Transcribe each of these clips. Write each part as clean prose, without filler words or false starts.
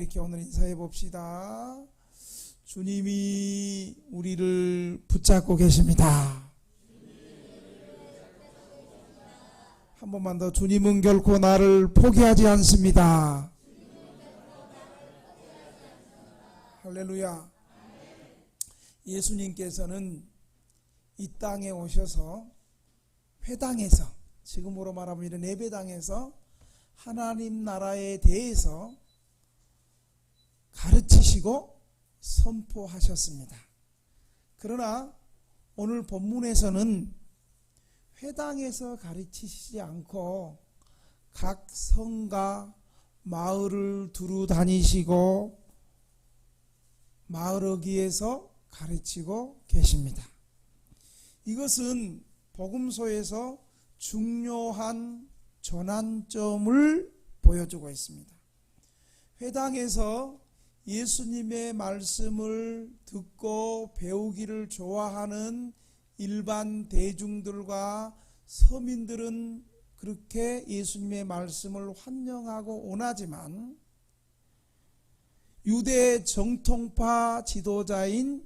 이렇게 오늘 인사해 봅시다. 주님이 우리를 붙잡고 계십니다. 한 번만 더. 주님은 결코 나를 포기하지 않습니다. 할렐루야. 예수님께서는 이 땅에 오셔서 회당에서, 지금으로 말하면 이런 예배당에서 하나님 나라에 대해서 가르치시고 선포하셨습니다. 그러나 오늘 본문에서는 회당에서 가르치시지 않고 각 성과 마을을 두루 다니시고 마을 어귀에서 가르치고 계십니다. 이것은 복음서에서 중요한 전환점을 보여주고 있습니다. 회당에서 예수님의 말씀을 듣고 배우기를 좋아하는 일반 대중들과 서민들은 그렇게 예수님의 말씀을 환영하고 원하지만 유대 정통파 지도자인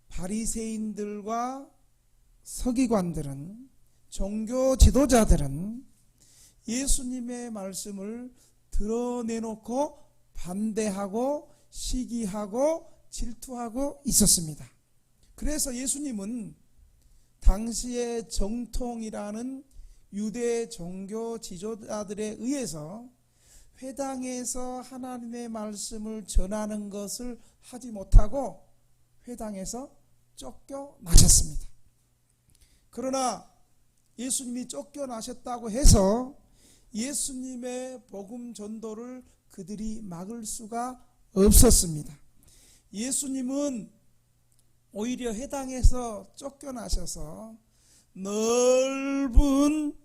바리새인들과 서기관들은, 종교 지도자들은 예수님의 말씀을 드러내놓고 반대하고 시기하고 질투하고 있었습니다. 그래서 예수님은 당시의 정통이라는 유대 종교 지도자들에 의해서 회당에서 하나님의 말씀을 전하는 것을 하지 못하고 회당에서 쫓겨나셨습니다. 그러나 예수님이 쫓겨나셨다고 해서 예수님의 복음 전도를 그들이 막을 수가 없었습니다. 예수님은 오히려 회당에서 쫓겨나셔서 넓은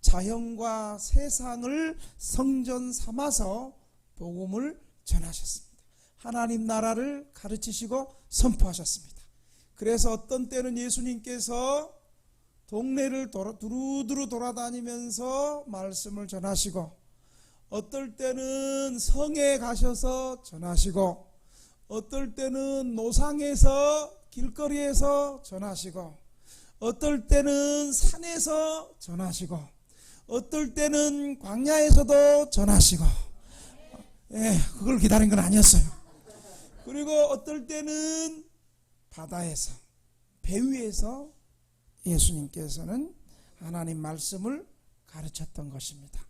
자연과 세상을 성전 삼아서 복음을 전하셨습니다. 하나님 나라를 가르치시고 선포하셨습니다. 그래서 어떤 때는 예수님께서 동네를 두루두루 돌아다니면서 말씀을 전하시고, 어떨 때는 성에 가셔서 전하시고, 어떨 때는 노상에서 길거리에서 전하시고, 어떨 때는 산에서 전하시고, 어떨 때는 광야에서도 전하시고, 그걸 기다린 건 아니었어요. 그리고 어떨 때는 바다에서, 배 위에서 예수님께서는 하나님 말씀을 가르쳤던 것입니다.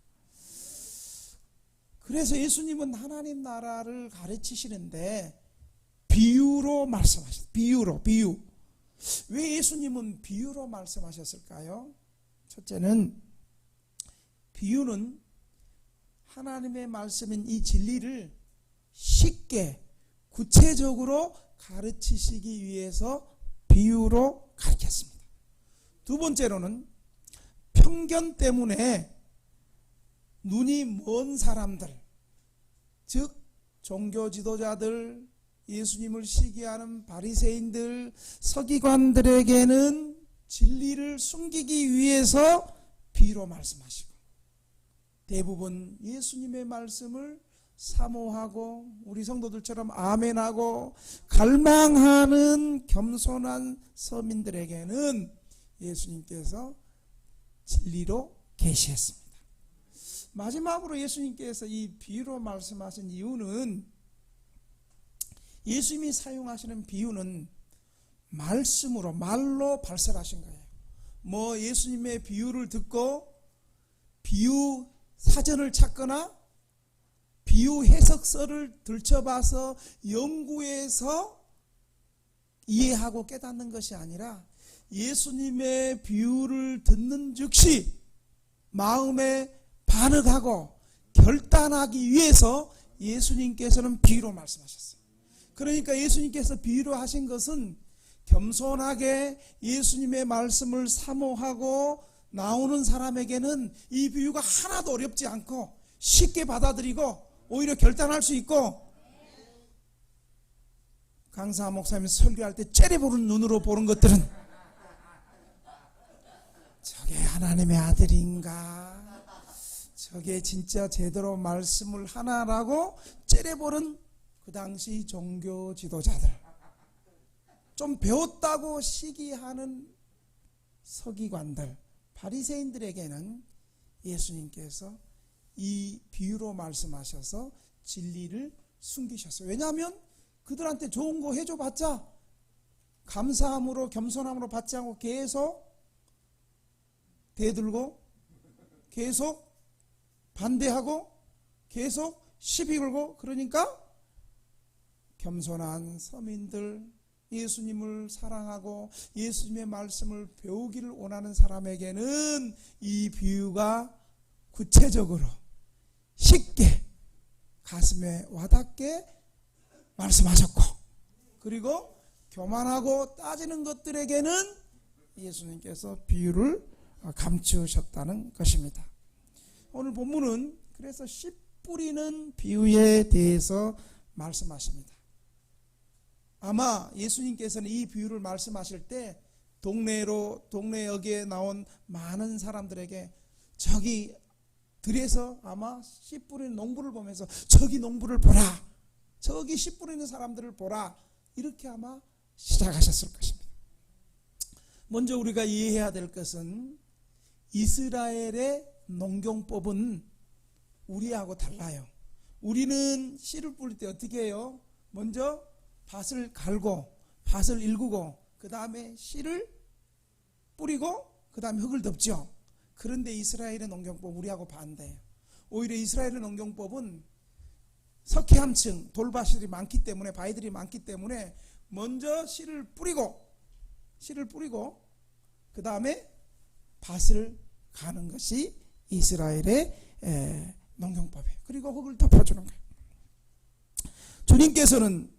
그래서 예수님은 하나님 나라를 가르치시는데 비유로 말씀하셨어요. 비유. 왜 예수님은 비유로 말씀하셨을까요? 첫째는, 비유는 하나님의 말씀인 이 진리를 쉽게 구체적으로 가르치시기 위해서 비유로 가르쳤습니다. 두 번째로는 편견 때문에 눈이 먼 사람들, 즉 종교 지도자들, 예수님을 시기하는 바리새인들, 서기관들에게는 진리를 숨기기 위해서 비유로 말씀하시고, 대부분 예수님의 말씀을 사모하고 우리 성도들처럼 아멘하고 갈망하는 겸손한 서민들에게는 예수님께서 진리로 계시했습니다. 마지막으로 예수님께서 이 비유로 말씀하신 이유는, 예수님이 사용하시는 비유는 말씀으로, 말로 발설하신 거예요. 예수님의 비유를 듣고 비유 사전을 찾거나 비유 해석서를 들춰봐서 연구해서 이해하고 깨닫는 것이 아니라 예수님의 비유를 듣는 즉시 마음에 반응하고 결단하기 위해서 예수님께서는 비유로 말씀하셨어요. 그러니까 예수님께서 비유로 하신 것은 겸손하게 예수님의 말씀을 사모하고 나오는 사람에게는 이 비유가 하나도 어렵지 않고 쉽게 받아들이고 오히려 결단할 수 있고, 강사 목사님 설교할 때 째려보는 눈으로 보는 것들은 저게 하나님의 아들인가, 저게 진짜 제대로 말씀을 하나라고 세례보는 그 당시 종교 지도자들, 좀 배웠다고 시기하는 서기관들, 바리새인들에게는 예수님께서 이 비유로 말씀하셔서 진리를 숨기셨어요. 왜냐하면 그들한테 좋은 거 해줘봤자 감사함으로 겸손함으로 받지 않고 계속 대들고 계속 반대하고 계속 시비 걸고, 그러니까 겸손한 서민들, 예수님을 사랑하고 예수님의 말씀을 배우기를 원하는 사람에게는 이 비유가 구체적으로 쉽게 가슴에 와닿게 말씀하셨고, 그리고 교만하고 따지는 것들에게는 예수님께서 비유를 감추셨다는 것입니다. 오늘 본문은 그래서 씨 뿌리는 비유에 대해서 말씀하십니다. 아마 예수님께서는 이 비유를 말씀하실 때 동네역에 나온 많은 사람들에게 저기 들에서 아마 씨 뿌리는 농부를 보면서 저기 농부를 보라, 저기 씨 뿌리는 사람들을 보라, 이렇게 아마 시작하셨을 것입니다. 먼저 우리가 이해해야 될 것은 이스라엘의 농경법은 우리하고 달라요. 우리는 씨를 뿌릴 때 어떻게 해요? 먼저 밭을 갈고 밭을 일구고 그 다음에 씨를 뿌리고 그 다음에 흙을 덮죠. 그런데 이스라엘의 농경법 우리하고 반대예요. 오히려 이스라엘의 농경법은 석회암층 돌밭이 많기 때문에, 바위들이 많기 때문에 먼저 씨를 뿌리고 그 다음에 밭을 가는 것이 이스라엘의 농경법이에요. 그리고 흙을 덮어주는 거예요. 주님께서는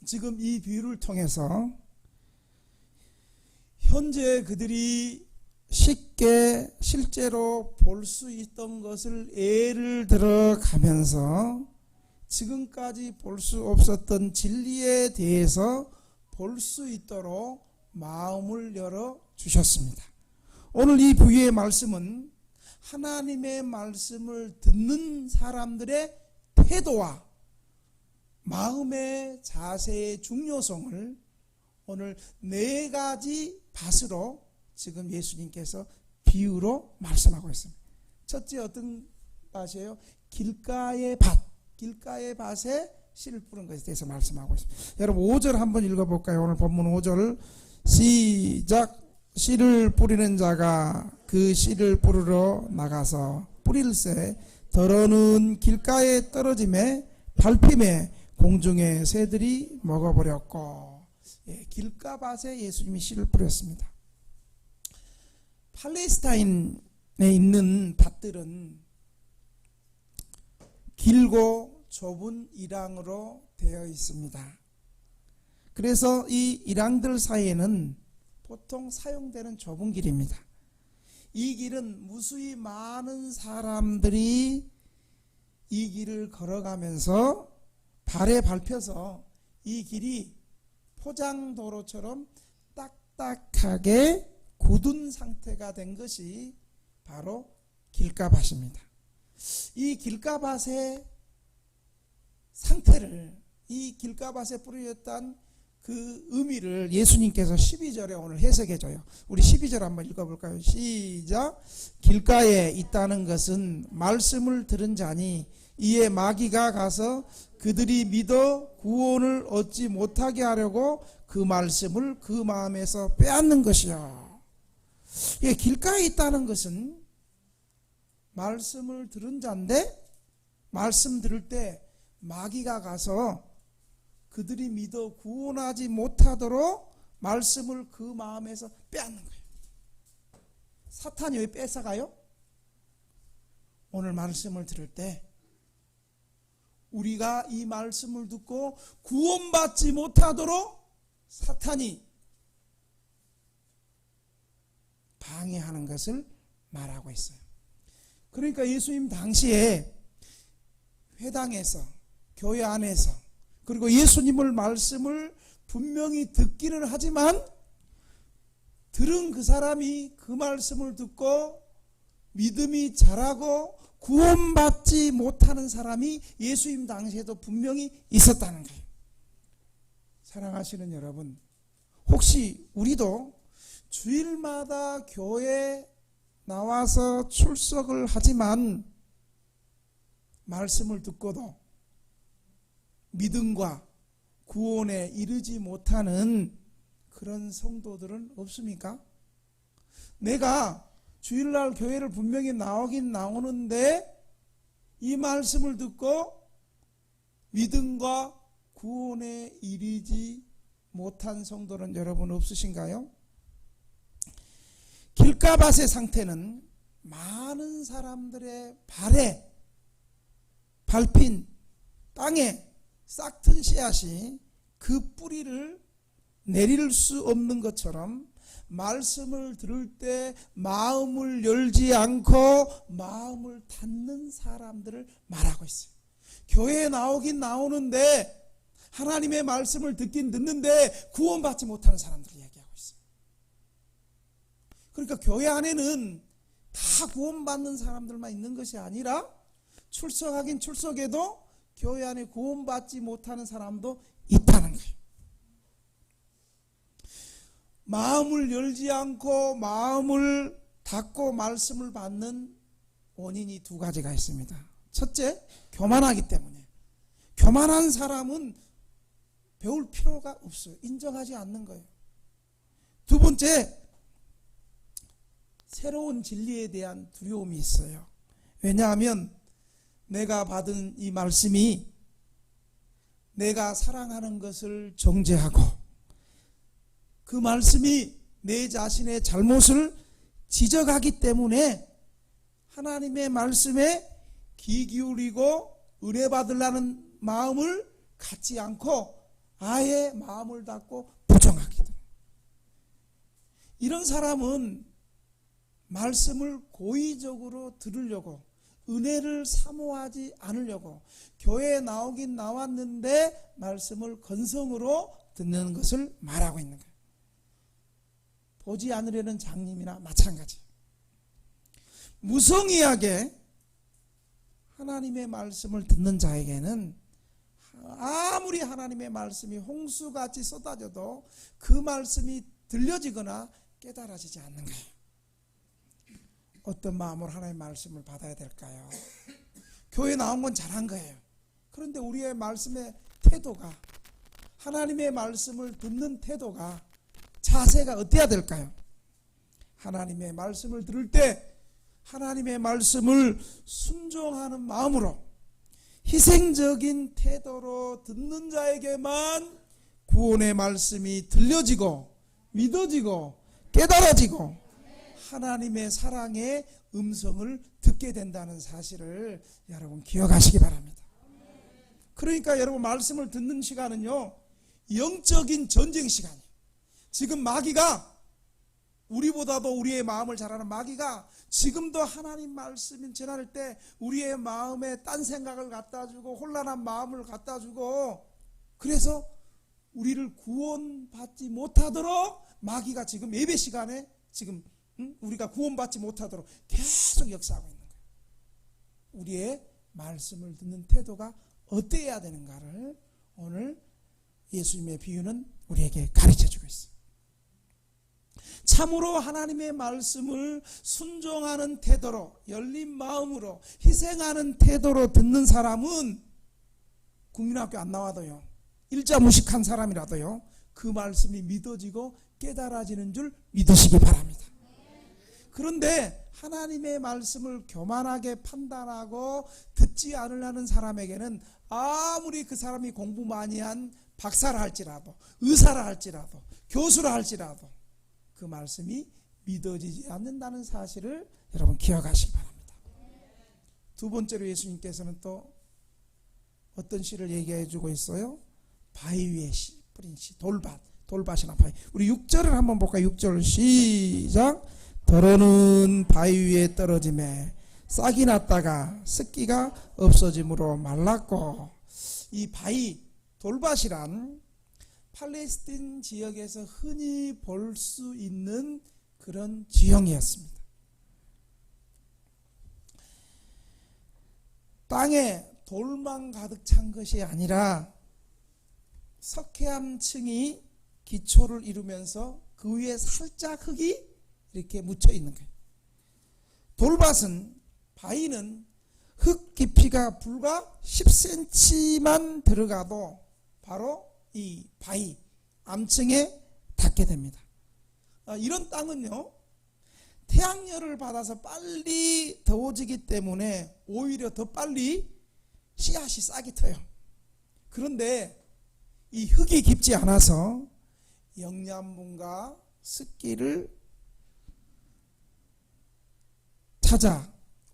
지금 이 비유를 통해서 현재 그들이 쉽게 실제로 볼 수 있던 것을 예를 들어 가면서 지금까지 볼 수 없었던 진리에 대해서 볼 수 있도록 마음을 열어 주셨습니다. 오늘 이 비유의 말씀은 하나님의 말씀을 듣는 사람들의 태도와 마음의 자세의 중요성을 오늘 4가지 밭으로 지금 예수님께서 비유로 말씀하고 있습니다. 첫째 어떤 밭이에요? 길가의 밭, 길가의 밭에 씨를 뿌린 것에 대해서 말씀하고 있습니다. 여러분 5절 한번 읽어볼까요? 오늘 본문 5절 시작. 씨를 뿌리는 자가 그 씨를 뿌리러 나가서 뿌릴새 더러는 길가에 떨어짐에 밟힘에 공중의 새들이 먹어버렸고, 길가밭에 예수님이 씨를 뿌렸습니다. 팔레스타인에 있는 밭들은 길고 좁은 이랑으로 되어 있습니다. 그래서 이 이랑들 사이에는 보통 사용되는 좁은 길입니다. 이 길은 무수히 많은 사람들이 이 길을 걸어가면서 발에 밟혀서 이 길이 포장도로처럼 딱딱하게 굳은 상태가 된 것이 바로 길가밭입니다. 이 길가밭의 상태를, 이 길가밭에 뿌려졌던 그 의미를 예수님께서 12절에 오늘 해석해줘요. 우리 12절 한번 읽어볼까요? 시작. 길가에 있다는 것은 말씀을 들은 자니 이에 마귀가 가서 그들이 믿어 구원을 얻지 못하게 하려고 그 말씀을 그 마음에서 빼앗는 것이요. 길가에 있다는 것은 말씀을 들은 자인데, 말씀 들을 때 마귀가 가서 그들이 믿어 구원하지 못하도록 말씀을 그 마음에서 빼앗는 거예요. 사탄이 왜 뺏어가요? 오늘 말씀을 들을 때 우리가 이 말씀을 듣고 구원받지 못하도록 사탄이 방해하는 것을 말하고 있어요. 그러니까 예수님 당시에 회당에서, 교회 안에서, 그리고 예수님을 말씀을 분명히 듣기는 하지만 들은 그 사람이 그 말씀을 듣고 믿음이 자라고 구원받지 못하는 사람이 예수님 당시에도 분명히 있었다는 거예요. 사랑하시는 여러분, 혹시 우리도 주일마다 교회에 나와서 출석을 하지만 말씀을 듣고도 믿음과 구원에 이르지 못하는 그런 성도들은 없습니까? 내가 주일날 교회를 분명히 나오긴 나오는데 이 말씀을 듣고 믿음과 구원에 이르지 못한 성도는 여러분 없으신가요? 길가밭의 상태는 많은 사람들의 발에 밟힌 땅에 싹튼 씨앗이 그 뿌리를 내릴 수 없는 것처럼 말씀을 들을 때 마음을 열지 않고 마음을 닫는 사람들을 말하고 있어요. 교회에 나오긴 나오는데 하나님의 말씀을 듣긴 듣는데 구원받지 못하는 사람들을 얘기하고 있어요. 그러니까 교회 안에는 다 구원받는 사람들만 있는 것이 아니라 출석하긴 출석해도 교회 안에 구원받지 못하는 사람도 있다는 거예요. 마음을 열지 않고 마음을 닫고 말씀을 받는 원인이 두 가지가 있습니다. 첫째, 교만하기 때문에. 교만한 사람은 배울 필요가 없어요. 인정하지 않는 거예요. 두 번째, 새로운 진리에 대한 두려움이 있어요. 왜냐하면 내가 받은 이 말씀이 내가 사랑하는 것을 정죄하고 그 말씀이 내 자신의 잘못을 지적하기 때문에 하나님의 말씀에 귀 기울이고 은혜 받으려는 마음을 갖지 않고 아예 마음을 닫고 부정하게 됩니다. 이런 사람은 말씀을 고의적으로 들으려고 은혜를 사모하지 않으려고 교회에 나오긴 나왔는데 말씀을 건성으로 듣는 것을 말하고 있는 거예요. 보지 않으려는 장님이나 마찬가지. 무성의하게 하나님의 말씀을 듣는 자에게는 아무리 하나님의 말씀이 홍수같이 쏟아져도 그 말씀이 들려지거나 깨달아지지 않는 거예요. 어떤 마음으로 하나님의 말씀을 받아야 될까요? 교회 나온 건 잘한 거예요. 그런데 우리의 말씀의 태도가, 하나님의 말씀을 듣는 태도가, 자세가 어때야 될까요? 하나님의 말씀을 들을 때 하나님의 말씀을 순종하는 마음으로 희생적인 태도로 듣는 자에게만 구원의 말씀이 들려지고 믿어지고 깨달아지고 하나님의 사랑의 음성을 듣게 된다는 사실을 여러분 기억하시기 바랍니다. 그러니까 여러분 말씀을 듣는 시간은요, 영적인 전쟁 시간이에요. 지금 마귀가, 우리보다도 우리의 마음을 잘 아는 마귀가 지금도 하나님 말씀을 전할 때 우리의 마음에 딴 생각을 갖다 주고 혼란한 마음을 갖다 주고, 그래서 우리를 구원받지 못하도록 마귀가 지금 예배 시간에 지금 우리가 구원받지 못하도록 계속 역사하고 있는 거예요. 우리의 말씀을 듣는 태도가 어때야 되는가를 오늘 예수님의 비유는 우리에게 가르쳐주고 있어요. 참으로 하나님의 말씀을 순종하는 태도로, 열린 마음으로, 희생하는 태도로 듣는 사람은 국민학교 안 나와도요, 일자 무식한 사람이라도요, 그 말씀이 믿어지고 깨달아지는 줄 믿으시기 바랍니다. 그런데 하나님의 말씀을 교만하게 판단하고 듣지 않으려는 사람에게는 아무리 그 사람이 공부 많이 한 박사라 할지라도, 의사라 할지라도, 교수라 할지라도 그 말씀이 믿어지지 않는다는 사실을 여러분 기억하시기 바랍니다. 두 번째로 예수님께서는 또 어떤 시를 얘기해 주고 있어요? 바위 위에 씨, 뿌린 씨, 돌밭이나 바위. 우리 6절을 한번 볼까요? 6절 시작. 더러는 바위 위에 떨어짐에 싹이 났다가 습기가 없어짐으로 말랐고. 이 바위, 돌밭이란 팔레스틴 지역에서 흔히 볼 수 있는 그런 지형이었습니다. 땅에 돌만 가득 찬 것이 아니라 석회암 층이 기초를 이루면서 그 위에 살짝 흙이 이렇게 묻혀 있는 거예요. 돌밭은, 바위는 흙 깊이가 불과 10cm만 들어가도 바로 이 바위 암층에 닿게 됩니다. 이런 땅은요, 태양열을 받아서 빨리 더워지기 때문에 오히려 더 빨리 씨앗이 싹이 트요. 그런데 이 흙이 깊지 않아서 영양분과 습기를 찾아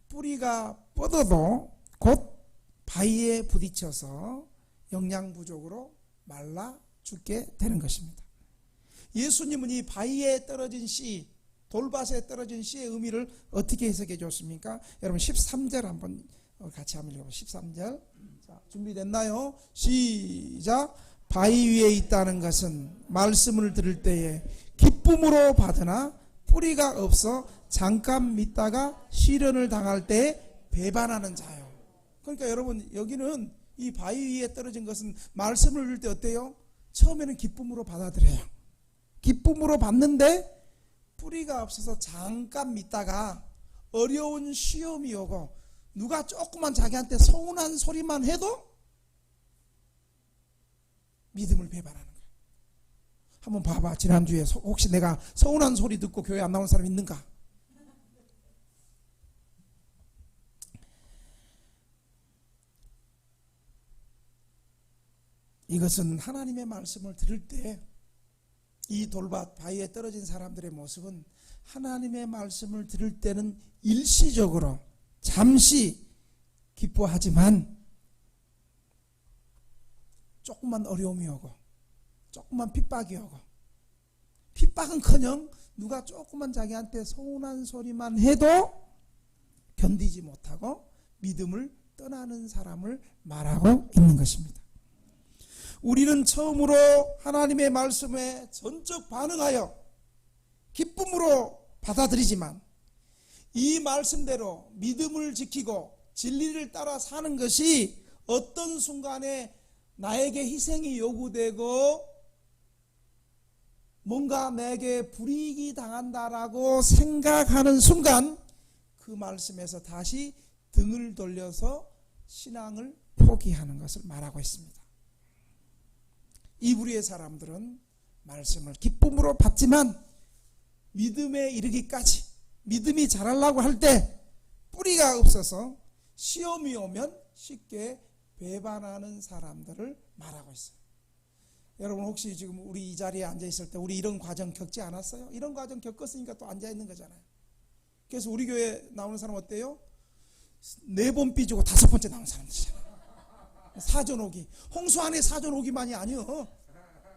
뿌리가 뻗어도 곧 바위에 부딪혀서 영양 부족으로 말라 죽게 되는 것입니다. 예수님은 이 바위에 떨어진 씨, 돌밭에 떨어진 씨의 의미를 어떻게 해석해 줬습니까? 여러분 13절 한번 같이 한번 읽어보세요. 13절. 자, 준비됐나요? 시작. 바위 위에 있다는 것은 말씀을 들을 때에 기쁨으로 받으나 뿌리가 없어 잠깐 믿다가 시련을 당할 때 배반하는 자요. 그러니까 여러분, 여기는 이 바위 위에 떨어진 것은 말씀을 들을 때 어때요? 처음에는 기쁨으로 받아들여요. 기쁨으로 받는데 뿌리가 없어서 잠깐 믿다가 어려운 시험이 오고 누가 조그만 자기한테 서운한 소리만 해도 믿음을 배반하는 거예요. 한번 봐봐. 지난주에 혹시 내가 서운한 소리 듣고 교회 안 나온 사람 있는가? 이것은 하나님의 말씀을 들을 때 이 돌밭 바위에 떨어진 사람들의 모습은 하나님의 말씀을 들을 때는 일시적으로 잠시 기뻐하지만 조금만 어려움이 오고 조금만 핍박이 오고, 핍박은커녕 누가 조금만 자기한테 서운한 소리만 해도 견디지 못하고 믿음을 떠나는 사람을 말하고 있는 것입니다. 우리는 처음으로 하나님의 말씀에 전적 반응하여 기쁨으로 받아들이지만 이 말씀대로 믿음을 지키고 진리를 따라 사는 것이 어떤 순간에 나에게 희생이 요구되고 뭔가 내게 불이익이 당한다라고 생각하는 순간 그 말씀에서 다시 등을 돌려서 신앙을 포기하는 것을 말하고 있습니다. 이 부류의 사람들은 말씀을 기쁨으로 받지만 믿음에 이르기까지, 믿음이 자라려고 할 때 뿌리가 없어서 시험이 오면 쉽게 배반하는 사람들을 말하고 있어요. 여러분, 혹시 지금 우리 이 자리에 앉아 있을 때 우리 이런 과정 겪지 않았어요? 이런 과정 겪었으니까 또 앉아 있는 거잖아요. 그래서 우리 교회 나오는 사람 어때요? 4번 삐지고 5번째 나오는 사람들이잖아요. 사전 오기. 홍수 안에 사전 오기만이 아니요.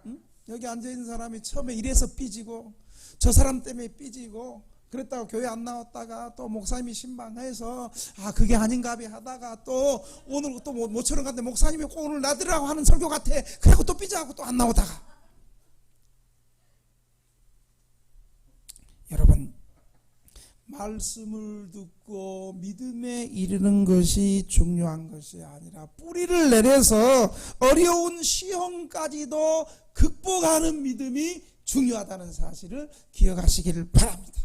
응? 여기 앉아있는 사람이 처음에 이래서 삐지고 저 사람 때문에 삐지고 그랬다가 교회 안 나왔다가 또 목사님이 신방해서 그게 아닌가 하다가 또 오늘 또 모처럼 갔는데 목사님이 꼭 오늘 나들으라고 하는 설교 같아. 그래갖고 또 삐져갖고 또 안 나오다가. 여러분, 말씀을 듣고 믿음에 이르는 것이 중요한 것이 아니라 뿌리를 내려서 어려운 시험까지도 극복하는 믿음이 중요하다는 사실을 기억하시기를 바랍니다.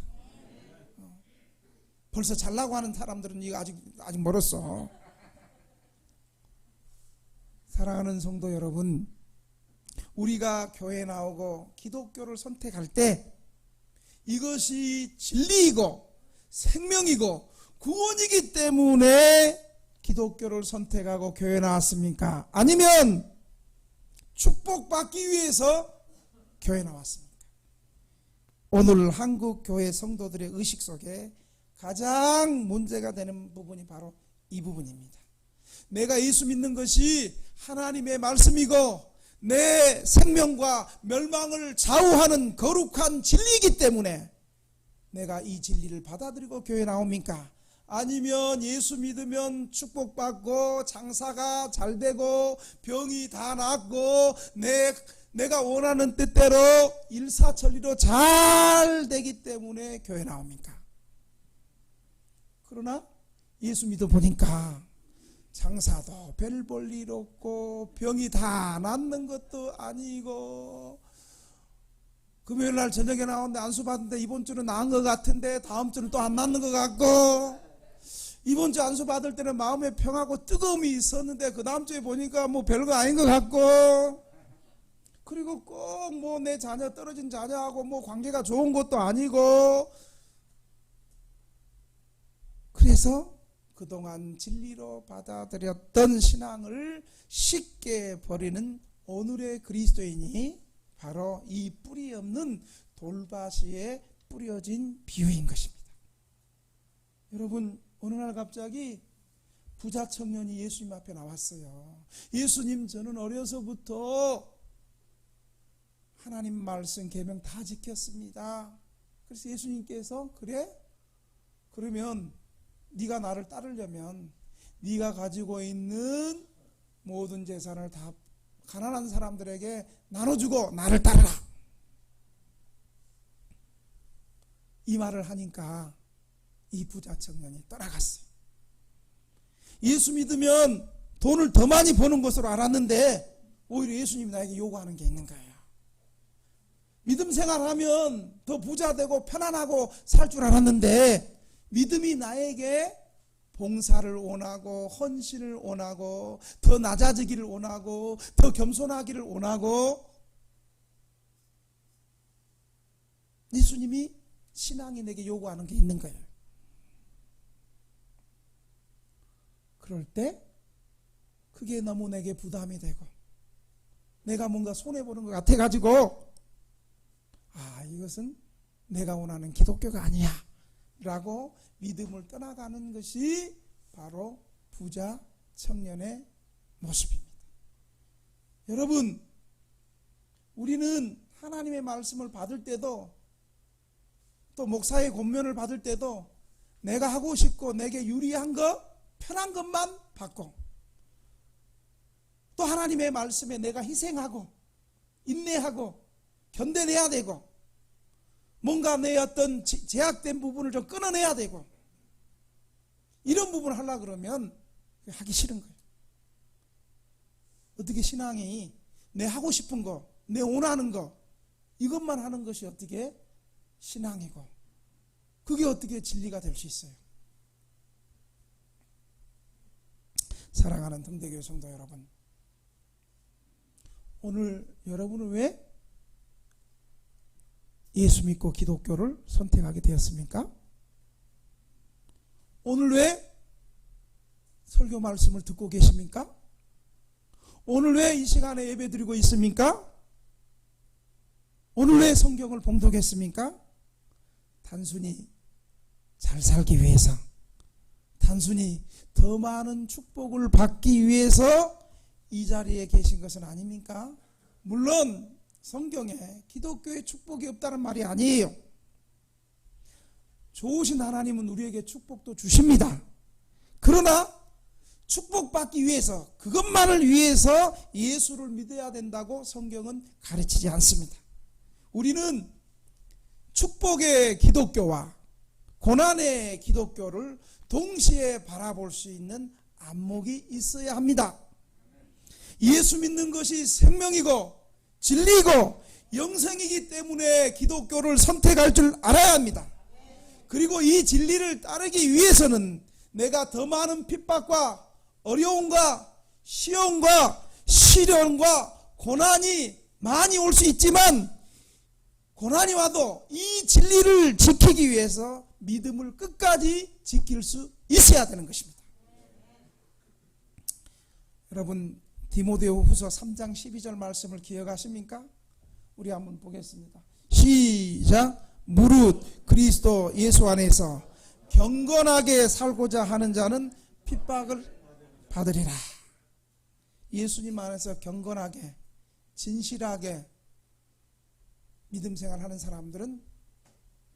벌써 잘나고 하는 사람들은 이거 아직 멀었어. 사랑하는 성도 여러분, 우리가 교회에 나오고 기독교를 선택할 때 이것이 진리이고 생명이고 구원이기 때문에 기독교를 선택하고 교회에 나왔습니까? 아니면 축복받기 위해서 교회에 나왔습니까? 오늘 한국 교회 성도들의 의식 속에 가장 문제가 되는 부분이 바로 이 부분입니다. 내가 예수 믿는 것이 하나님의 말씀이고 내 생명과 멸망을 좌우하는 거룩한 진리이기 때문에 내가 이 진리를 받아들이고 교회에 나옵니까? 아니면 예수 믿으면 축복받고 장사가 잘 되고 병이 다 낫고 내가 원하는 뜻대로 일사천리로 잘 되기 때문에 교회에 나옵니까? 그러나 예수 믿어보니까 장사도 별 볼 일 없고 병이 다 낫는 것도 아니고 금요일날 저녁에 나오는데 안수 받는데 이번 주는 나은 것 같은데 다음 주는 또 안 낫는 것 같고 이번 주 안수 받을 때는 마음에 평하고 뜨거움이 있었는데 그 다음 주에 보니까 뭐 별거 아닌 것 같고 그리고 꼭 뭐 내 자녀 떨어진 자녀하고 뭐 관계가 좋은 것도 아니고 그래서 그동안 진리로 받아들였던 신앙을 쉽게 버리는 오늘의 그리스도인이 바로 이 뿌리 없는 돌밭이에 뿌려진 비유인 것입니다. 여러분 어느 날 갑자기 부자 청년이 예수님 앞에 나왔어요. 예수님 저는 어려서부터 하나님 말씀 계명 다 지켰습니다. 그래서 예수님께서 그래? 그러면 네가 나를 따르려면 네가 가지고 있는 모든 재산을 다 가난한 사람들에게 나눠주고 나를 따르라. 이 말을 하니까 이 부자 청년이 떠나갔어요. 예수 믿으면 돈을 더 많이 버는 것으로 알았는데 오히려 예수님이 나에게 요구하는 게 있는 거예요. 믿음 생활하면 더 부자 되고 편안하고 살 줄 알았는데 믿음이 나에게 봉사를 원하고 헌신을 원하고 더 낮아지기를 원하고 더 겸손하기를 원하고 예수님이 신앙이 내게 요구하는 게 있는 거예요. 그럴 때 그게 너무 내게 부담이 되고 내가 뭔가 손해보는 것 같아가지고 이것은 내가 원하는 기독교가 아니야 라고 믿음을 떠나가는 것이 바로 부자 청년의 모습입니다. 여러분 우리는 하나님의 말씀을 받을 때도 또 목사의 권면을 받을 때도 내가 하고 싶고 내게 유리한 것 편한 것만 받고 또 하나님의 말씀에 내가 희생하고 인내하고 견뎌내야 되고 뭔가 내 어떤 제약된 부분을 좀 끊어내야 되고 이런 부분을 하려고 그러면 하기 싫은 거예요. 어떻게 신앙이 내 하고 싶은 거, 내 원하는 거 이것만 하는 것이 어떻게 신앙이고 그게 어떻게 진리가 될 수 있어요. 사랑하는 등대교회 성도 여러분, 오늘 여러분은 왜 예수 믿고 기독교를 선택하게 되었습니까? 오늘 왜 설교 말씀을 듣고 계십니까? 오늘 왜 이 시간에 예배 드리고 있습니까? 오늘 왜 성경을 봉독했습니까? 단순히 잘 살기 위해서, 단순히 더 많은 축복을 받기 위해서 이 자리에 계신 것은 아닙니까? 물론 성경에 기독교에 축복이 없다는 말이 아니에요. 좋으신 하나님은 우리에게 축복도 주십니다. 그러나 축복받기 위해서 그것만을 위해서 예수를 믿어야 된다고 성경은 가르치지 않습니다. 우리는 축복의 기독교와 고난의 기독교를 동시에 바라볼 수 있는 안목이 있어야 합니다. 예수 믿는 것이 생명이고 진리고 영생이기 때문에 기독교를 선택할 줄 알아야 합니다. 그리고 이 진리를 따르기 위해서는 내가 더 많은 핍박과 어려움과 시험과 시련과 고난이 많이 올 수 있지만 고난이 와도 이 진리를 지키기 위해서 믿음을 끝까지 지킬 수 있어야 되는 것입니다. 여러분 디모데후 후서 3장 12절 말씀을 기억하십니까? 우리 한번 보겠습니다. 시작. 무릇 그리스도 예수 안에서 경건하게 살고자 하는 자는 핍박을 받으리라. 예수님 안에서 경건하게 진실하게 믿음 생활하는 사람들은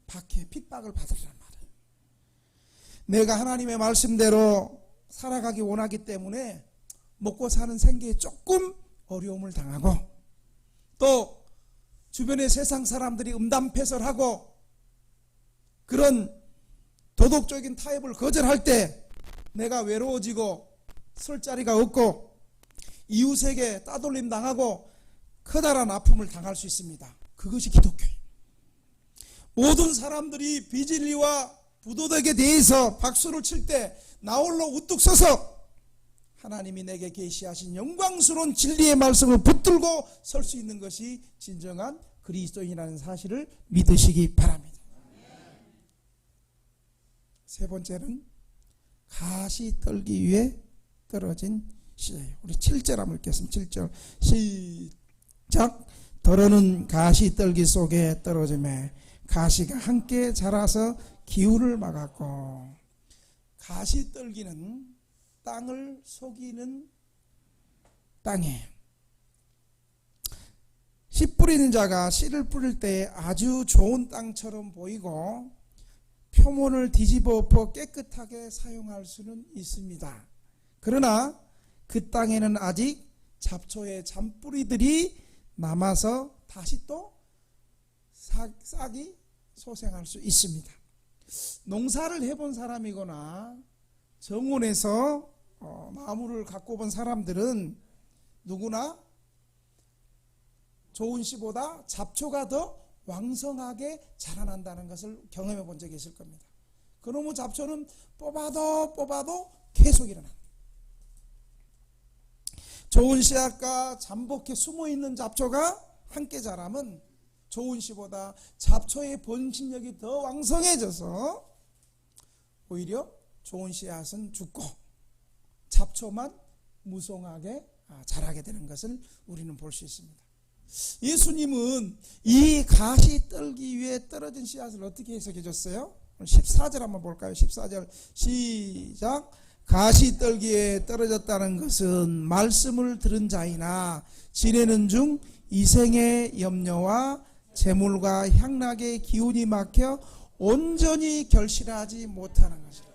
박해 핍박을 받으리란 말이에요. 내가 하나님의 말씀대로 살아가기 원하기 때문에 먹고 사는 생계에 조금 어려움을 당하고 또 주변의 세상 사람들이 음담패설하고 그런 도덕적인 타협을 거절할 때 내가 외로워지고 설 자리가 없고 이웃에게 따돌림 당하고 커다란 아픔을 당할 수 있습니다. 그것이 기독교예요. 모든 사람들이 비진리와 부도덕에 대해서 박수를 칠 때 나홀로 우뚝 서서 하나님이 내게 계시하신 영광스러운 진리의 말씀을 붙들고 설 수 있는 것이 진정한 그리스도인이라는 사실을 믿으시기 바랍니다. 세 번째는 가시 떨기 위해 떨어진 씨예요. 우리 7절 한번 읽겠습니다. 7절 시작. 더러는 가시 떨기 속에 떨어지매 가시가 함께 자라서 기후를 막았고. 가시 떨기는 땅을 속이는 땅이에요. 씨 뿌리는 자가 씨를 뿌릴 때 아주 좋은 땅처럼 보이고 표면을 뒤집어 엎어 깨끗하게 사용할 수는 있습니다. 그러나 그 땅에는 아직 잡초의 잔뿌리들이 남아서 다시 또 싹이 소생할 수 있습니다. 농사를 해본 사람이거나 정원에서 나무를 갖고 본 사람들은 누구나 좋은 씨보다 잡초가 더 왕성하게 자라난다는 것을 경험해 본 적이 있을 겁니다. 그놈의 잡초는 뽑아도 계속 일어납니다. 좋은 씨앗과 잠복해 숨어있는 잡초가 함께 자라면 좋은 씨보다 잡초의 번식력이 더 왕성해져서 오히려 좋은 씨앗은 죽고 잡초만 무성하게 자라게 되는 것을 우리는 볼 수 있습니다. 예수님은 이 가시 떨기 위해 떨어진 씨앗을 어떻게 해석해 줬어요? 14절 한번 볼까요? 14절 시작. 가시 떨기에 떨어졌다는 것은 말씀을 들은 자이나 지내는 중 이생의 염려와 재물과 향락의 기운이 막혀 온전히 결실하지 못하는 것이다.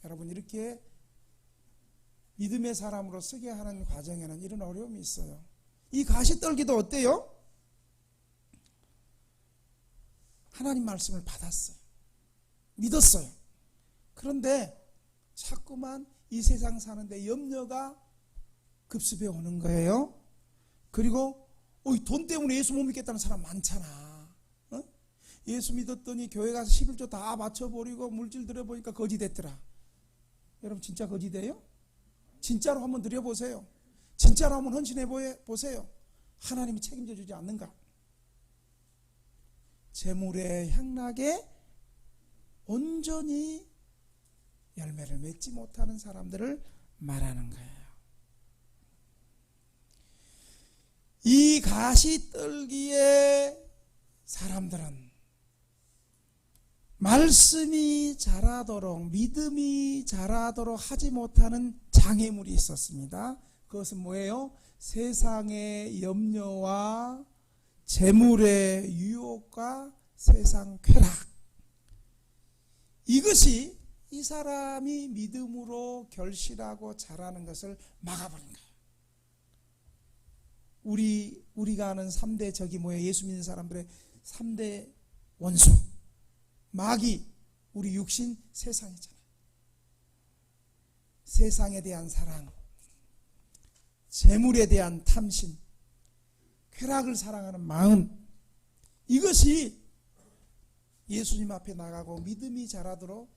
여러분, 이렇게 믿음의 사람으로 서게 하는 과정에는 이런 어려움이 있어요. 이 가시 떨기도 어때요? 하나님 말씀을 받았어요. 믿었어요. 그런데 자꾸만 이 세상 사는데 염려가 급습해 오는 거예요. 그리고 돈 때문에 예수 못 믿겠다는 사람 많잖아. 예수 믿었더니 교회 가서 11조 다 맞춰버리고 물질 드려보니까 거지 됐더라. 여러분, 진짜 거지 돼요? 진짜로 한번 드려보세요. 진짜로 한번 헌신해 보세요. 하나님이 책임져 주지 않는가? 재물의 향락에 온전히 열매를 맺지 못하는 사람들을 말하는 거예요. 이 가시 떨기의 사람들은 말씀이 자라도록, 믿음이 자라도록 하지 못하는 장애물이 있었습니다. 그것은 뭐예요? 세상의 염려와 재물의 유혹과 세상 쾌락. 이것이 이 사람이 믿음으로 결실하고 자라는 것을 막아버린 거예요. 우리가 아는 3대 적이 뭐예요? 예수 믿는 사람들의 3대 원수. 마귀, 우리 육신, 세상이잖아요. 세상에 대한 사랑, 재물에 대한 탐심, 쾌락을 사랑하는 마음, 이것이 예수님 앞에 나가고 믿음이 자라도록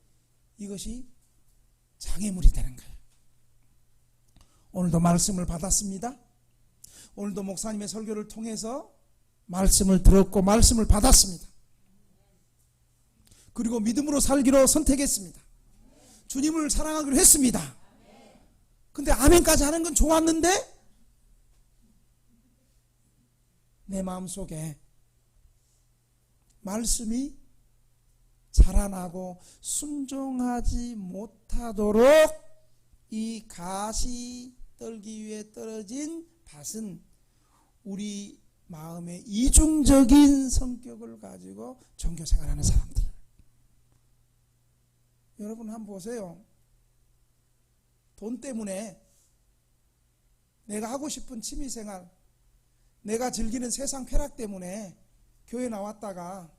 이것이 장애물이 되는 거예요. 오늘도 말씀을 받았습니다. 오늘도 목사님의 설교를 통해서 말씀을 들었고 말씀을 받았습니다. 그리고 믿음으로 살기로 선택했습니다. 주님을 사랑하기로 했습니다. 근데 아멘까지 하는 건 좋았는데 내 마음속에 말씀이 자라나고 순종하지 못하도록 이 가시 떨기 위해 떨어진 밭은 우리 마음의 이중적인 성격을 가지고 종교생활하는 사람들. 여러분 한번 보세요. 돈 때문에 내가 하고 싶은 취미생활, 내가 즐기는 세상 쾌락 때문에 교회 나왔다가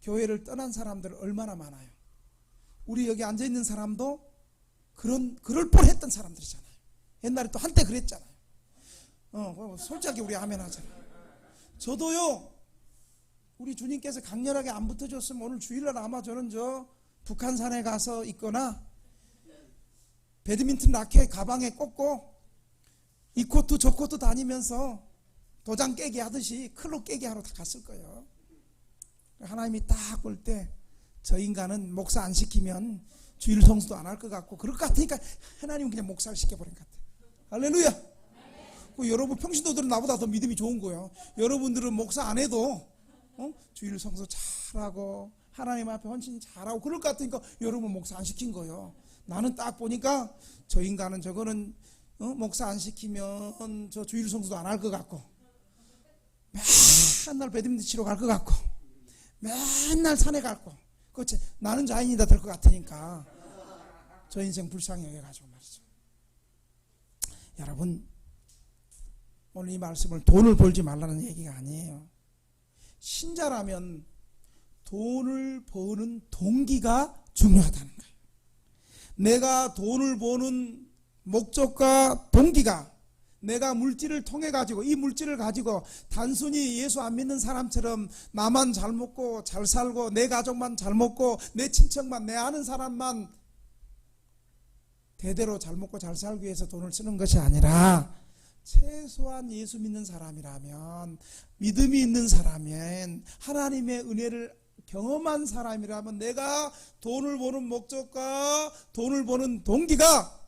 교회를 떠난 사람들 얼마나 많아요. 우리 여기 앉아있는 사람도 그럴 뻔했던 사람들이잖아요. 옛날에 또 한때 그랬잖아요. 솔직하게 우리 아멘 하잖아요. 저도요, 우리 주님께서 강렬하게 안 붙어줬으면 오늘 주일날 아마 저는 저 북한산에 가서 있거나 배드민턴 라켓 가방에 꽂고 이 코트 저 코트 다니면서 도장 깨기 하듯이 클럽 깨기 하러 다 갔을 거예요. 하나님이 딱 볼 때 저 인간은 목사 안 시키면 주일 성수도 안 할 것 같고 그럴 것 같으니까 하나님은 그냥 목사를 시켜버린 것 같아요. 할렐루야. 여러분 평신도들은 나보다 더 믿음이 좋은 거예요. 여러분들은 목사 안 해도 주일 성수 잘하고 하나님 앞에 헌신 잘하고 그럴 것 같으니까 여러분 목사 안 시킨 거예요. 나는 딱 보니까 저 인간은 저거는 목사 안 시키면 저 주일 성수도 안 할 것 같고 맨날 배드민턴 치러 갈 것 같고 맨날 산에 갈 거. 그렇지. 나는 자인이다 될 것 같으니까 저 인생 불쌍히 여겨가지고 말이죠. 여러분, 오늘 이 말씀을 돈을 벌지 말라는 얘기가 아니에요. 신자라면 돈을 버는 동기가 중요하다는 거예요. 내가 돈을 버는 목적과 동기가 내가 물질을 통해 가지고 이 물질을 가지고 단순히 예수 안 믿는 사람처럼 나만 잘 먹고 잘 살고 내 가족만 잘 먹고 내 친척만 내 아는 사람만 대대로 잘 먹고 잘 살기 위해서 돈을 쓰는 것이 아니라 최소한 예수 믿는 사람이라면 믿음이 있는 사람이면 하나님의 은혜를 경험한 사람이라면 내가 돈을 버는 목적과 돈을 버는 동기가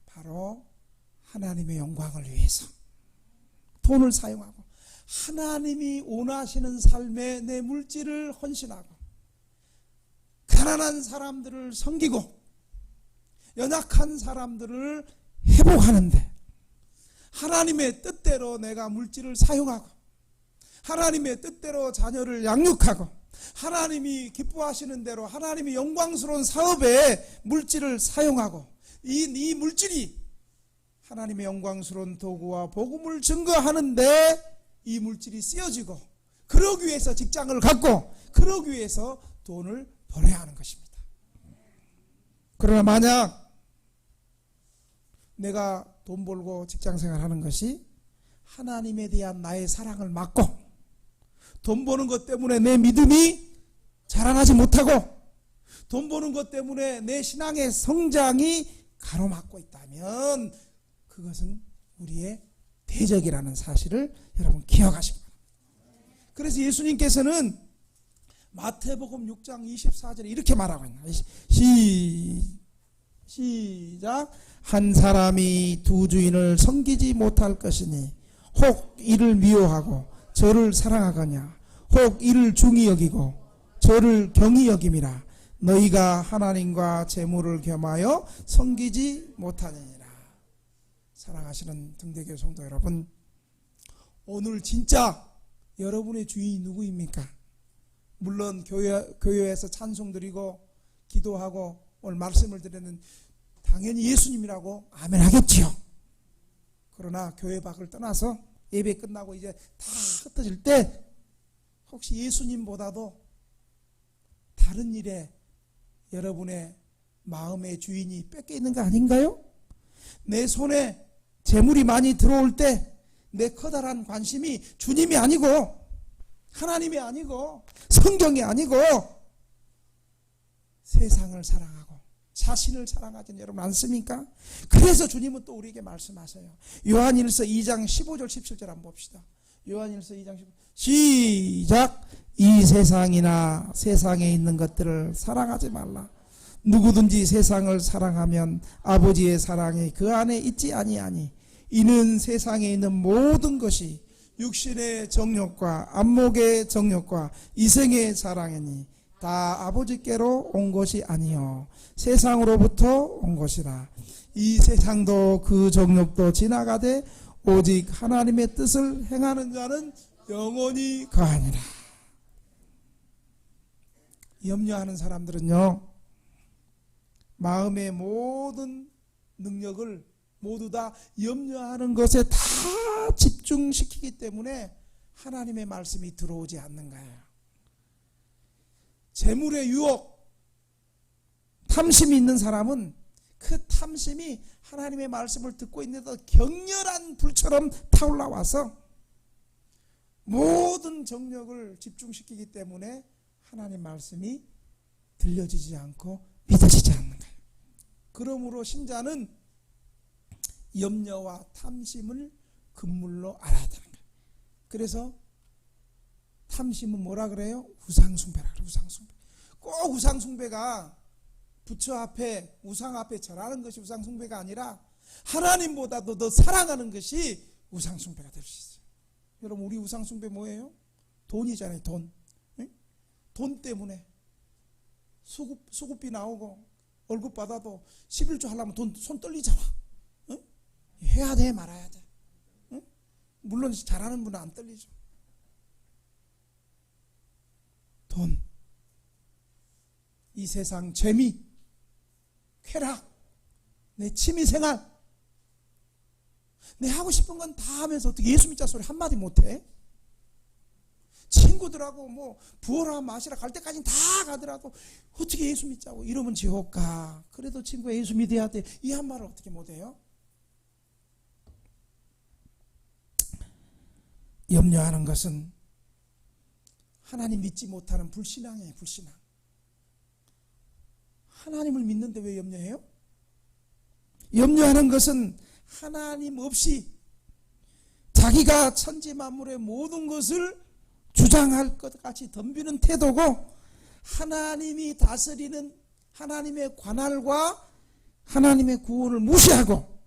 바로 하나님의 영광을 위해서 돈을 사용하고 하나님이 원하시는 삶에 내 물질을 헌신하고 가난한 사람들을 섬기고 연약한 사람들을 회복하는데 하나님의 뜻대로 내가 물질을 사용하고 하나님의 뜻대로 자녀를 양육하고 하나님이 기뻐하시는 대로 하나님의 영광스러운 사업에 물질을 사용하고 이 물질이 하나님의 영광스러운 도구와 복음을 증거하는데 이 물질이 쓰여지고 그러기 위해서 직장을 갖고 그러기 위해서 돈을 벌어야 하는 것입니다. 그러나 만약 내가 돈 벌고 직장생활 하는 것이 하나님에 대한 나의 사랑을 막고 돈 버는 것 때문에 내 믿음이 자라나지 못하고 돈 버는 것 때문에 내 신앙의 성장이 가로막고 있다면 그것은 우리의 대적이라는 사실을 여러분 기억하시기 바랍니다. 그래서 예수님께서는 마태복음 6장 24절에 이렇게 말하고 있나요? 시작. 한 사람이 두 주인을 섬기지 못할 것이니 혹 이를 미워하고 저를 사랑하거냐 혹 이를 중히 여기고 저를 경히 여김이라 너희가 하나님과 재물을 겸하여 섬기지 못하느니라. 사랑하시는 등대교회 성도 여러분, 오늘 진짜 여러분의 주인이 누구입니까? 물론 교회에서 찬송 드리고 기도하고 오늘 말씀을 드리는 당연히 예수님이라고 아멘 하겠지요. 그러나 교회 밖을 떠나서 예배 끝나고 이제 다 흩어질 때 혹시 예수님보다도 다른 일에 여러분의 마음의 주인이 뺏겨 있는 거 아닌가요? 내 손에 재물이 많이 들어올 때 내 커다란 관심이 주님이 아니고 하나님이 아니고 성경이 아니고 세상을 사랑하고 자신을 사랑하지 여러분 않습니까? 그래서 주님은 또 우리에게 말씀하세요. 요한일서 2장 15절 17절 한번 봅시다. 요한일서 2장 15절 시작. 이 세상이나 세상에 있는 것들을 사랑하지 말라. 누구든지 세상을 사랑하면 아버지의 사랑이 그 안에 있지 아니하니 이는 세상에 있는 모든 것이 육신의 정욕과 안목의 정욕과 이생의 사랑이니 다 아버지께로 온 것이 아니요 세상으로부터 온 것이라. 이 세상도 그 정욕도 지나가되 오직 하나님의 뜻을 행하는 자는 영원히 거하니라. 염려하는 사람들은요 마음의 모든 능력을 모두 다 염려하는 것에 다 집중시키기 때문에 하나님의 말씀이 들어오지 않는 거예요. 재물의 유혹, 탐심이 있는 사람은 그 탐심이 하나님의 말씀을 듣고 있는데도 격렬한 불처럼 타올라와서 모든 정력을 집중시키기 때문에 하나님 말씀이 들려지지 않고 믿어지지 않는 거예요. 그러므로 신자는 염려와 탐심을 금물로 알아야 되는 거예요. 그래서 탐심은 뭐라 그래요? 우상숭배라 그래요. 우상숭배. 꼭 우상숭배가 부처 앞에 우상 앞에 절하는 것이 우상숭배가 아니라 하나님보다도 더 사랑하는 것이 우상숭배가 될 수 있어요. 여러분, 우리 우상숭배 뭐예요? 돈이잖아요. 돈. 응? 돈 때문에 수급비 나오고 월급 받아도 11조 하려면 돈 손 떨리잖아. 응? 해야 돼 말아야 돼. 응? 물론 잘하는 분은 안 떨리죠. 돈, 이 세상 재미, 쾌락, 내 취미생활, 내 하고 싶은 건 다 하면서 어떻게 예수 믿자 소리 한마디 못해? 친구들하고 뭐 부어라 마시라 갈 때까지 다 가더라도 어떻게 예수 믿자고 이러면 지옥 가. 그래도 친구가 예수 믿어야 돼. 이 한 말을 어떻게 못해요? 염려하는 것은 하나님 믿지 못하는 불신앙이에요. 불신앙. 하나님을 믿는데 왜 염려해요? 염려하는 것은 하나님 없이 자기가 천지 만물의 모든 것을 주장할 것 같이 덤비는 태도고, 하나님이 다스리는 하나님의 관할과 하나님의 구원을 무시하고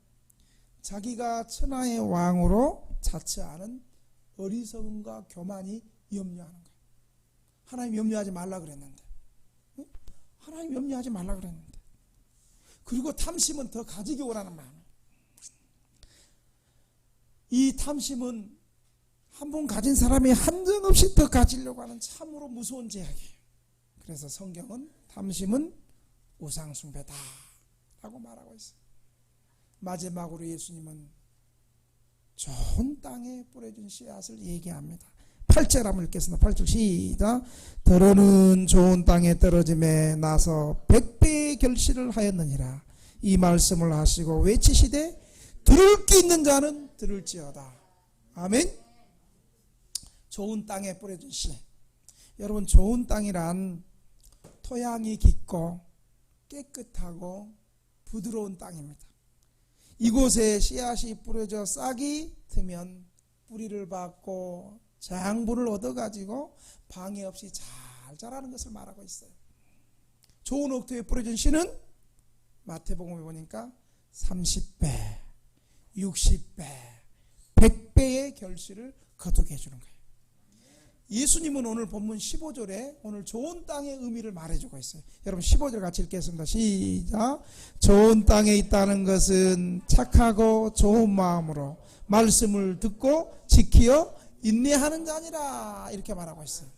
자기가 천하의 왕으로 자처하는 어리석음과 교만이 염려하는 거예요. 하나님 염려하지 말라 그랬는데, 하나님 염려하지 말라 그랬는데. 그리고 탐심은 더 가지기 원하는 마음. 이 탐심은 한 번 가진 사람이 한정없이 더 가지려고 하는 참으로 무서운 죄악이에요. 그래서 성경은 탐심은 우상숭배다 라고 말하고 있어요. 마지막으로 예수님은 좋은 땅에 뿌려진 씨앗을 얘기합니다. 8절 한번 읽겠습니다. 8절 시작. 더러는 좋은 땅에 떨어짐에 나서 100배의 결실을 하였느니라. 이 말씀을 하시고 외치시되 들을 귀 있는 자는 들을지어다. 아멘. 좋은 땅에 뿌려진 씨. 여러분, 좋은 땅이란 토양이 깊고 깨끗하고 부드러운 땅입니다. 이곳에 씨앗이 뿌려져 싹이 트면 뿌리를 받고 장분을 얻어가지고 방해 없이 잘 자라는 것을 말하고 있어요. 좋은 옥토에 뿌려진 씨는 마태복음에 보니까 30배, 60배, 100배의 결실을 거두게 해주는 거예요. 예수님은 오늘 본문 15절에 오늘 좋은 땅의 의미를 말해주고 있어요. 여러분 15절 같이 읽겠습니다. 시작. 좋은 땅에 있다는 것은 착하고 좋은 마음으로 말씀을 듣고 지키어 인내하는 자니라, 이렇게 말하고 있어요.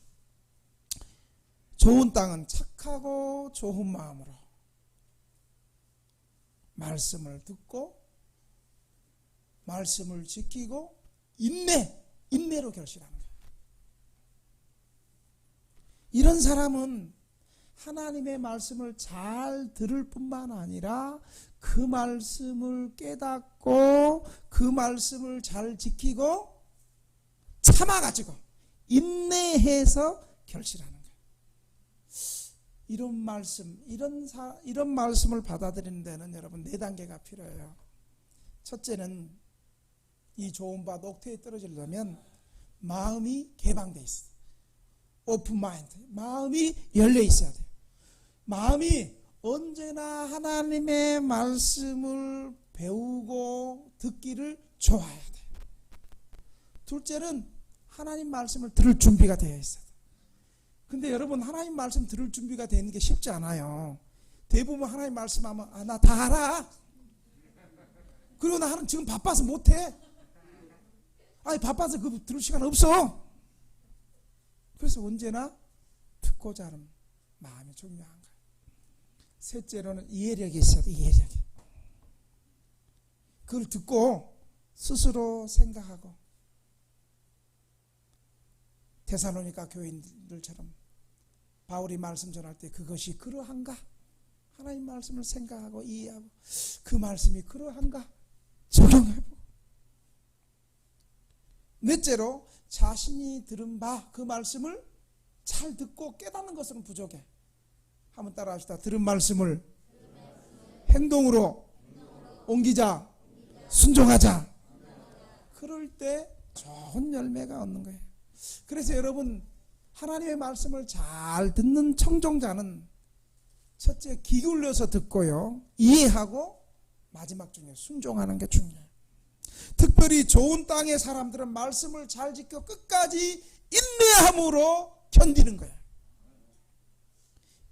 좋은 땅은 착하고 좋은 마음으로 말씀을 듣고 말씀을 지키고 인내로 결실하는 거예요. 이런 사람은 하나님의 말씀을 잘 들을 뿐만 아니라 그 말씀을 깨닫고 그 말씀을 잘 지키고 참아가지고 인내해서 결실하는 거예요. 이런 말씀, 이런 말씀을 받아들이는 데는 여러분 4단계가 필요해요. 첫째는 이 좋은 밭 옥토에 떨어지려면 마음이 개방돼 있어요. 오픈 마인드, 마음이 열려 있어야 돼요. 마음이 언제나 하나님의 말씀을 배우고 듣기를 좋아해야 돼요. 둘째는 하나님 말씀을 들을 준비가 되어 있어요. 근데 여러분, 하나님 말씀 들을 준비가 되는 게 쉽지 않아요. 대부분 하나님 말씀하면 나 다 알아. 그리고 나는 지금 바빠서 못해. 바빠서 그거 들을 시간 없어. 그래서 언제나 듣고자 하는 마음이 중요한 거예요. 셋째로는 이해력이 있어야 돼. 이해력이. 그걸 듣고 스스로 생각하고, 데살로니가 교인들처럼 바울이 말씀 전할 때 그것이 그러한가? 하나님 말씀을 생각하고 이해하고 그 말씀이 그러한가 적용해보고, 넷째로 자신이 들은 바 그 말씀을 잘 듣고 깨닫는 것은 부족해. 한번 따라 합시다. 들은 말씀을 행동으로 옮기자, 순종하자. 그럴 때 좋은 열매가 얻는 거예요. 그래서 여러분, 하나님의 말씀을 잘 듣는 청종자는 첫째 기울여서 듣고요, 이해하고 마지막 중에 순종하는 게 중요해요. 특별히 좋은 땅의 사람들은 말씀을 잘 지켜 끝까지 인내함으로 견디는 거예요.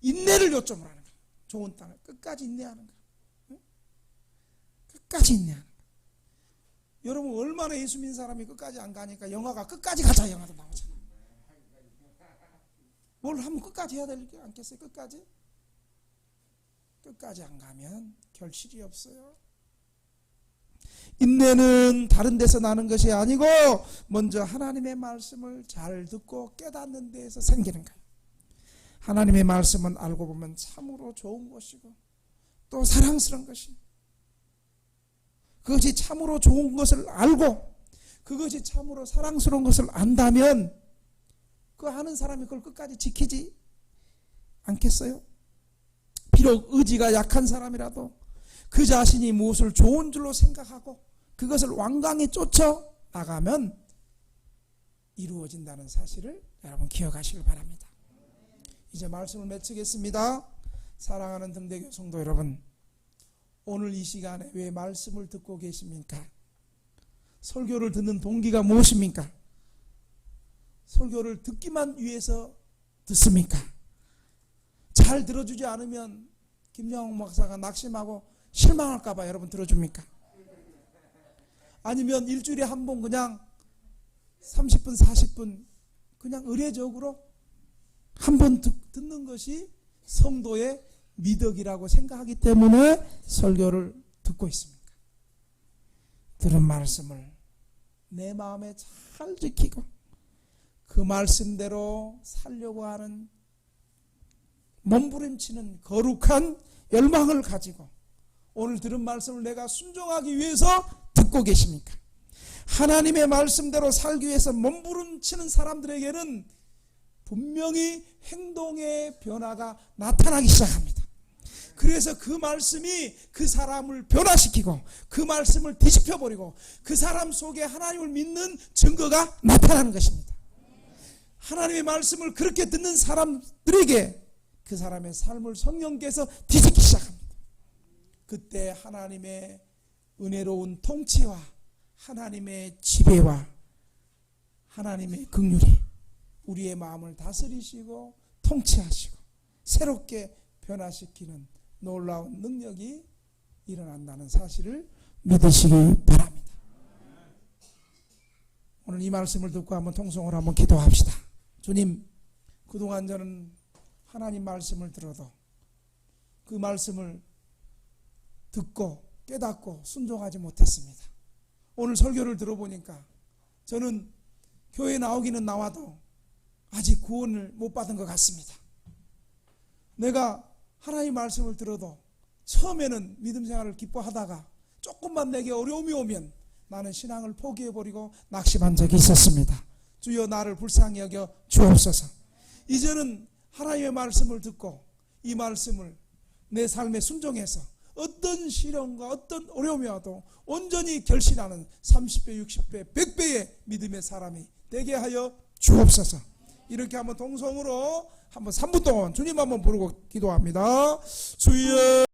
인내를 요점으로 하는 거예요. 좋은 땅을 끝까지 인내하는 거예요. 끝까지 인내하는 거예요. 여러분, 얼마나 예수 믿는 사람이 끝까지 안 가니까 영화가 끝까지 가자 영화도 나오잖아요. 뭘 하면 끝까지 해야 되지 않겠어요? 끝까지 안 가면 결실이 없어요. 인내는 다른 데서 나는 것이 아니고 먼저 하나님의 말씀을 잘 듣고 깨닫는 데에서 생기는 거예요. 하나님의 말씀은 알고 보면 참으로 좋은 것이고 또 사랑스러운 것이, 그것이 참으로 좋은 것을 알고 그것이 참으로 사랑스러운 것을 안다면 그 아는 사람이 그걸 끝까지 지키지 않겠어요? 비록 의지가 약한 사람이라도 그 자신이 무엇을 좋은 줄로 생각하고 그것을 완강히 쫓아 나가면 이루어진다는 사실을 여러분 기억하시길 바랍니다. 이제 말씀을 마치겠습니다. 사랑하는 등대교 성도 여러분, 오늘 이 시간에 왜 말씀을 듣고 계십니까? 설교를 듣는 동기가 무엇입니까? 설교를 듣기만 위해서 듣습니까? 잘 들어주지 않으면 김영웅 목사가 낙심하고 실망할까 봐 여러분 들어줍니까? 아니면 일주일에 한 번 그냥 30분 40분 그냥 의례적으로 한 번 듣는 것이 성도의 미덕이라고 생각하기 때문에 설교를 듣고 있습니까? 들은 말씀을 내 마음에 잘 지키고 그 말씀대로 살려고 하는 몸부림치는 거룩한 열망을 가지고 오늘 들은 말씀을 내가 순종하기 위해서 듣고 계십니까? 하나님의 말씀대로 살기 위해서 몸부림치는 사람들에게는 분명히 행동의 변화가 나타나기 시작합니다. 그래서 그 말씀이 그 사람을 변화시키고 그 말씀을 뒤집혀버리고 그 사람 속에 하나님을 믿는 증거가 나타나는 것입니다. 하나님의 말씀을 그렇게 듣는 사람들에게 그 사람의 삶을 성령께서 뒤집기 시작합니다. 그때 하나님의 은혜로운 통치와 하나님의 지배와 하나님의 긍휼이 우리의 마음을 다스리시고 통치하시고 새롭게 변화시키는 놀라운 능력이 일어난다는 사실을 믿으시기 바랍니다. 오늘 이 말씀을 듣고 한번 통성으로 한번 기도합시다. 주님, 그동안 저는 하나님 말씀을 들어도 그 말씀을 듣고 깨닫고 순종하지 못했습니다. 오늘 설교를 들어보니까 저는 교회 나오기는 나와도 아직 구원을 못 받은 것 같습니다. 내가 하나님 말씀을 들어도 처음에는 믿음 생활을 기뻐하다가 조금만 내게 어려움이 오면 나는 신앙을 포기해버리고 낙심한 적이 있었습니다. 주여 나를 불쌍히 여겨 주옵소서. 이제는 하나님의 말씀을 듣고 이 말씀을 내 삶에 순종해서 어떤 시련과 어떤 어려움이 와도 온전히 결실하는 30배, 60배, 100배의 믿음의 사람이 되게 하여 주옵소서. 이렇게 한번 동성으로 한번 3분 동안 주님 한번 부르고 기도합니다. 주여